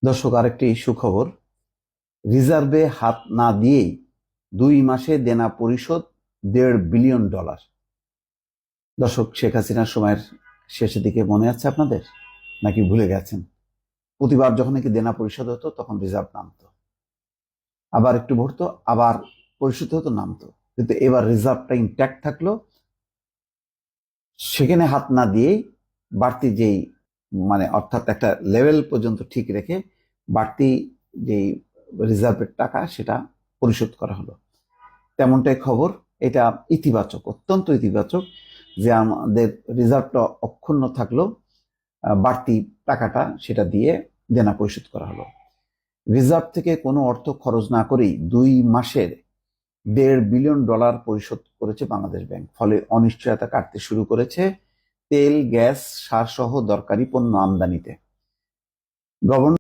দর্শক, আরেকটি সুখবর। রিজার্ভে হাত না দিয়েই 2 মাসে দেনা পরিশোধ $1.5 বিলিয়ন। দর্শক, শেখ হাসিনার সময়ের শেষের দিকে মনে আছে আপনাদের, নাকি ভুলে গেছেন? প্রতিবার যখন নাকি দেনা পরিশোধ হতো তখন রিজার্ভ নামতো, আবার একটু ভরতো, আবার পরিশোধ হতো, নামতো। কিন্তু এবার রিজার্ভটা ইনট্যাক্ট থাকলো, সেখানে হাত না দিয়েই বাড়তি যেই অর্থাৎ একটা লেভেল পর্যন্ত ঠিক রেখে বাড়তি যেই রিজার্ভের টাকা সেটা পরিশোধ করা হলো। তেমনটাই খবর। এটা ইতিবাচক, অত্যন্ত ইতিবাচক যে আমাদের রিজার্ভটা অক্ষুণ্ণ থাকলো, বাড়তি টাকাটা সেটা দিয়ে দেনা পরিশোধ করা হলো। রিজার্ভ থেকে কোনো অর্থ খরচ না করেই 2 মাসের $1.5 বিলিয়ন পরিশোধ করেছে বাংলাদেশ ব্যাংক। ফলে অনিশ্চয়তা কাটতে শুরু করেছে তেল, গ্যাস, সার সহ দরকারি পণ্য আমদানিতে। গভর্নর